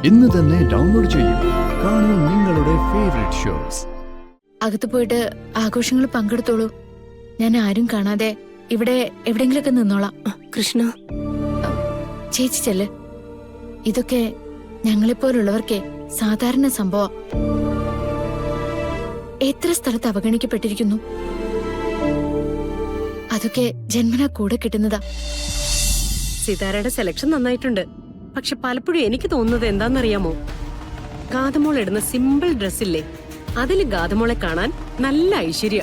ഇന്ന് തന്നെ ഡൗൺലോഡ് ചെയ്യൂ. കാണൂ നിങ്ങളുടെ ഫേവറേറ്റ് ഷോസ്. അകത്ത് പോയിട്ട് ആഘോഷങ്ങൾ പങ്കെടുത്തോളൂ. ഞാൻ ആരും കാണാതെ ഇവിടെ എവിടെങ്കിലൊക്കെ നിന്നോളാം. കൃഷ്ണ, ചേച്ചി ചെല്ല്. ഇതൊക്കെ ഞങ്ങളെപ്പോലുള്ളവർക്കേ സാധാരണ സംഭവം. എത്ര സ്ഥലത്ത് അവഗണിക്കപ്പെട്ടിരിക്കുന്നു. അതൊക്കെ ജന്മനാ കൂടെ കിട്ടുന്നതാ. സിതാരയുടെ സെലക്ഷൻ നന്നായിട്ടുണ്ട്. പക്ഷെ പലപ്പോഴും എനിക്ക് തോന്നുന്നത് എന്താണെന്നറിയാമോ, ഗാതമോൾ ഇടുന്ന സിമ്പിൾ ഡ്രസ്സില്ലേ, അതില് ഗാതമോളെ കാണാൻ നല്ല ഐശ്വര്യ.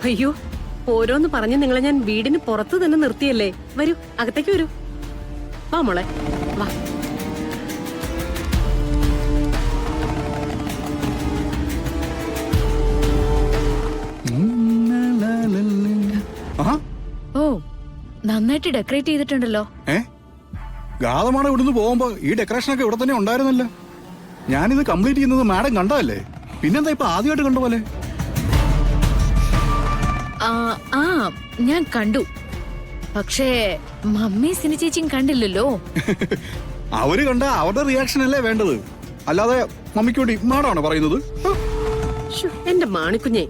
അയ്യോ, ഓരോന്ന് പറഞ്ഞ് നിങ്ങളെ ഞാൻ വീടിന് പുറത്ത് തന്നെ നിർത്തിയല്ലേ. വരൂ, അകത്തേക്ക് വരൂ. വാ മോളെ, വാ. ഓ, നന്നായിട്ട് ഡെക്കറേറ്റ് ചെയ്തിട്ടുണ്ടല്ലോ. ഗാതമാണ് ഇവിടുന്ന് പോകുമ്പോ ഈ ഡെക്കറേഷൻ ഒക്കെ ഇവിടെ തന്നെ ഉണ്ടായിരുന്നല്ലോ. ഞാനിത് കംപ്ലീറ്റ് ചെയ്യുന്നത് മാഡം കണ്ടതല്ലേ, പിന്നെന്താ ഇപ്പൊ ആദ്യമായിട്ട് കണ്ട പോലെ? ആ ഞാൻ കണ്ടു. പക്ഷേ മമ്മി സിനി ചേച്ചിയും കണ്ടില്ലല്ലോ. അവര് കണ്ട അവരുടെ റിയാക്ഷൻ അല്ലേ വേണ്ടത്, അല്ലാതെ മമ്മിക്ക് വേണ്ടി മാഡാണോ പറയുന്നത്? എന്റെ മാണിക്കുഞ്ഞെ,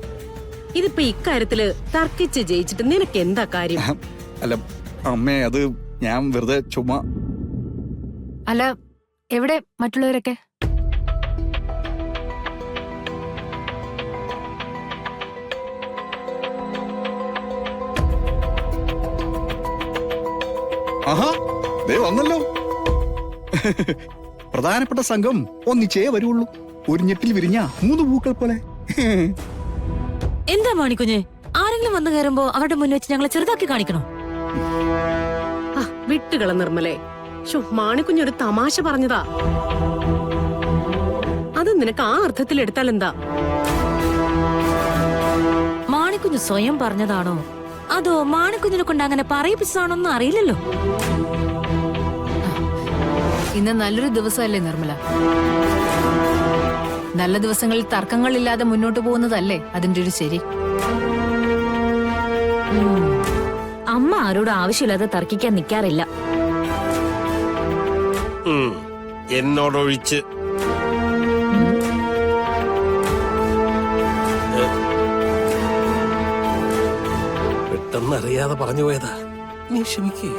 ഇതിപ്പോ ഇക്കാര്യത്തില് തർക്കിച്ച് ജയിച്ചിട്ട് നിനക്ക് എന്താ കാര്യം? അല്ല അമ്മേ, അത് ഞാൻ വെറുതെ ചുമ്മാ. അല്ല, എവിടെ മറ്റുള്ളവരൊക്കെ? ആഹാ, ദേ വന്നല്ലോ. പ്രധാനപ്പെട്ട സംഘം ഒന്നിച്ചേ വരുള്ളൂ. ഒരു ഞെട്ടിൽ വിരിഞ്ഞ 3 പൂക്കൾ പോലെ. എന്താ മാണിക്കുഞ്ഞെ, ആരെങ്കിലും വന്നു കയറുമ്പോ അവരുടെ മുന്നിൽ വെച്ച് ഞങ്ങളെ ചെറുതാക്കി കാണിക്കണോ? വിട്ടുകള നിർമ്മലേ. മാണിക്കുഞ്ഞൊരു തമാശ പറഞ്ഞതാ. അത് നിനക്ക് ആ അർത്ഥത്തിൽ എടുത്താൽ എന്താ? മാണിക്കുഞ്ഞ് സ്വയം പറഞ്ഞതാണോ അതോ മാണിക്കുഞ്ഞിനെ കൊണ്ട് അങ്ങനെ പറയിപ്പിച്ചതാണോന്നും അറിയില്ലല്ലോ. ഇന്ന് നല്ലൊരു ദിവസമല്ലേ നിർമ്മല? നല്ല ദിവസങ്ങളിൽ തർക്കങ്ങളില്ലാതെ മുന്നോട്ട് പോകുന്നതല്ലേ അതിന്റെ ഒരു ശരി. അമ്മ ആരോട് ആവശ്യമില്ലാതെ തർക്കിക്കാൻ നിൽക്കാറില്ല. എന്നോടൊഴിച്ച്. പെട്ടെന്നറിയാതെ പറഞ്ഞു പോയതാ, നീ ക്ഷമിക്കേ.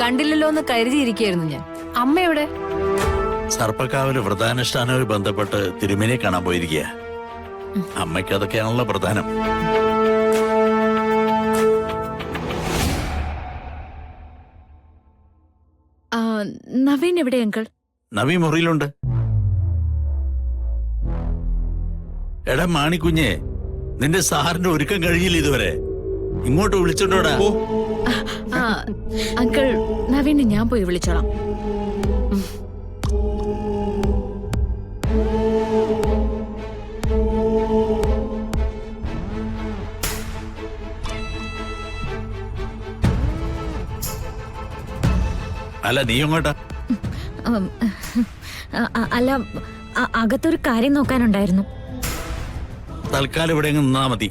കണ്ടില്ലല്ലോ എന്ന് കരുതിയിരിക്കുകയായിരുന്നു ഞാൻ. അമ്മ എവിടെ? സർപ്പക്കാവില് വ്രതാനുഷ്ഠാനവുമായി ബന്ധപ്പെട്ട് തിരുമേനിയെ കാണാൻ പോയിരിക്കുക. അമ്മയ്ക്ക് അതൊക്കെയാണല്ലോ പ്രധാനം. നവീൻ എവിടെ അങ്കിൾ? നവി മുറിയിലുണ്ട്. എടാ മാണിക്കുഞ്ഞെ, നിന്റെ സാറിന്റെ ഒരുക്കം കഴിഞ്ഞില്ല ഇതുവരെ. ഇങ്ങോട്ട് വിളിച്ചോണ്ടോടാ. അങ്കിൾ, നവീനെ ഞാൻ പോയി വിളിച്ചോളാം. അല്ല, നീ എങ്ങോട്ടാ? അല്ല, അകത്തൊരു കാര്യം നോക്കാനുണ്ടായിരുന്നു. തൽക്കാലം ഇവിടെ നിന്നാ മതി.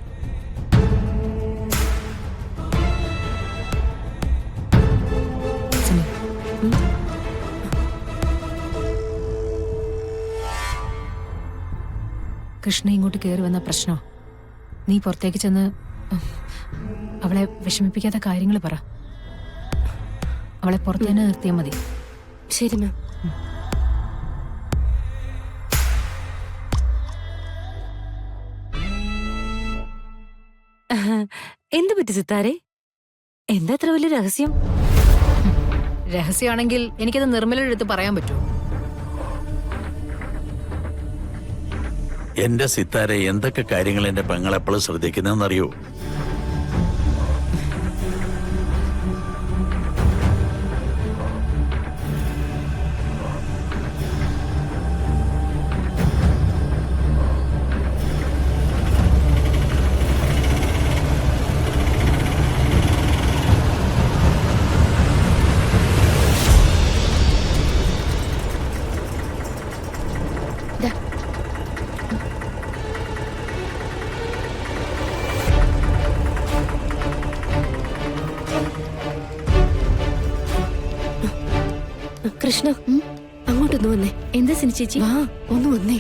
കൃഷ്ണ ഇങ്ങോട്ട് കയറി വന്ന പ്രശ്നം. നീ പുറത്തേക്ക് ചെന്ന് അവളെ വിഷമിപ്പിക്കാത്ത കാര്യങ്ങൾ പറ. അവളെ പുറത്തു തന്നെ നിർത്തിയാൽ മതി. ശരി മാം. എന്ത് പറ്റി സിത്താരെ? എന്താ അത്ര വലിയ രഹസ്യം? രഹസ്യമാണെങ്കിൽ എനിക്കത് നിർമ്മലയുടെ അടുത്ത് പറയാൻ പറ്റുമോ? എന്റെ സിത്താരെ, എന്തൊക്കെ കാര്യങ്ങൾ എന്റെ പെങ്ങൾ എപ്പോഴും ശ്രദ്ധിക്കുന്നതെന്നറിയോ? കൃഷ്ണ അങ്ങോട്ടൊന്ന് വന്നേ. എന്താ സിനി ചേച്ചി? വാ ഒന്ന് വന്നേ.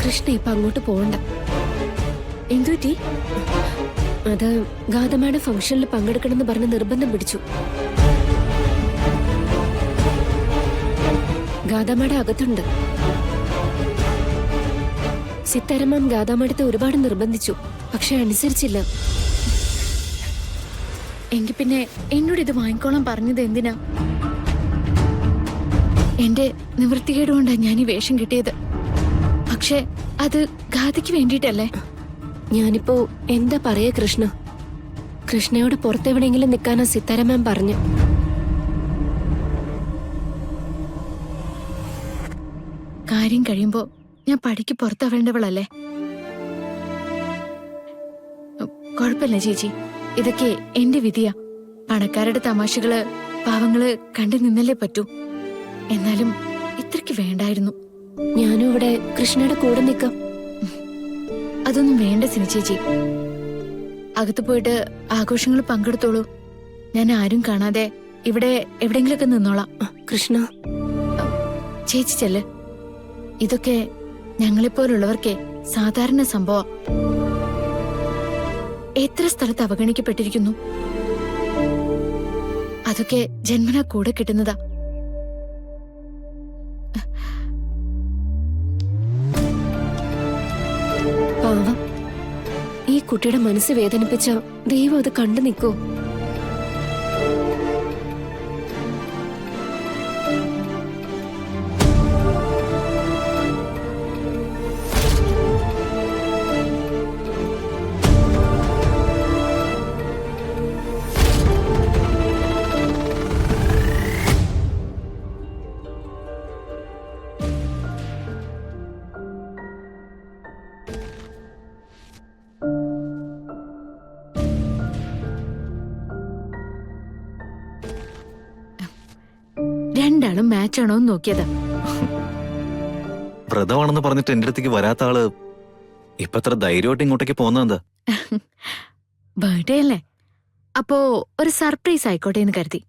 കൃഷ്ണ ഇപ്പൊ അങ്ങോട്ട് പോകണ്ട. എന്തുപറ്റി? അത് ഗാതമ്മയുടെ ഫംഗ്ഷനിൽ പങ്കെടുക്കണമെന്ന് പറഞ്ഞ് നിർബന്ധം പിടിച്ചു. ഗാതമ്മയുടെ അകത്തുണ്ട്. സിത്താരമ്മ ഗാതാമടുത്ത് ഒരുപാട് നിർബന്ധിച്ചു, പക്ഷെ അനുസരിച്ചില്ല. എങ്കി പിന്നെ എന്നോട് ഇത് വാങ്ങിക്കോളാൻ പറഞ്ഞത് എന്തിനാ? എന്റെ നിവൃത്തികേട് കൊണ്ടാ ഞാൻ ഈ വേഷം കിട്ടിയത്. പക്ഷെ അത് ഗാഥയ്ക്ക് വേണ്ടിയിട്ടല്ലേ? ഞാനിപ്പോ എന്താ പറയാ കൃഷ്ണ? കൃഷ്ണയോട് പുറത്തെവിടെയെങ്കിലും നിൽക്കാനാ സിത്താരമ്മ പറഞ്ഞു. കാര്യം കഴിയുമ്പോ ഞാൻ പടിക്ക് പുറത്താവേണ്ടവളല്ലേ? കുഴപ്പമില്ല ചേച്ചി, ഇതൊക്കെ എന്റെ വിധിയാ. പണക്കാരുടെ തമാശകള് പാവങ്ങള് കണ്ടു നിന്നല്ലേ പറ്റൂ. എന്നാലും ഇത്രയ്ക്ക് വേണ്ടായിരുന്നു. ഞാനും ഇവിടെ കൃഷ്ണയുടെ കൂടെ നിൽക്കാം. അതൊന്നും വേണ്ട സിനി ചേച്ചി. അകത്ത് പോയിട്ട് ആഘോഷങ്ങൾ പങ്കെടുത്തോളൂ. ഞാൻ ആരും കാണാതെ ഇവിടെ എവിടെങ്കിലൊക്കെ നിന്നോളാം. കൃഷ്ണ ചേച്ചി ചെല്ല്. ഇതൊക്കെ ഞങ്ങളെപ്പോലുള്ളവർക്കേ സാധാരണ സംഭവം. എത്ര സ്ഥലത്ത് അവഗണിക്കപ്പെട്ടിരിക്കുന്നു. അതൊക്കെ ജന്മനാ കൂടെ കിട്ടുന്നതാ. പാവം, ഈ കുട്ടിയുടെ മനസ്സ് വേദനിപ്പിച്ച ദൈവം അത് കണ്ടു നിൽക്കൂ. രണ്ടാളും മാച്ചാണോ എന്ന് നോക്കിയതാ. വ്രതമാണെന്ന് പറഞ്ഞിട്ട് എന്റെ അടുത്തേക്ക് വരാത്ത ആള് ഇപ്പൊ എത്ര ധൈര്യമായിട്ട് ഇങ്ങോട്ടേക്ക് പോകുന്നതെന്താ? ബർത്ത്ഡേ അല്ലേ, അപ്പോ ഒരു സർപ്രൈസ് ആയിക്കോട്ടെ എന്ന് കരുതി.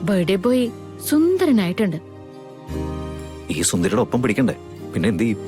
ബർത്ത്ഡേ ബോയ് സുന്ദരനായിട്ടുണ്ട്. ഈ സുന്ദരിയുടെ ഒപ്പം പിടിക്കണ്ടേ? പിന്നെ എന്ത് ചെയ്യും?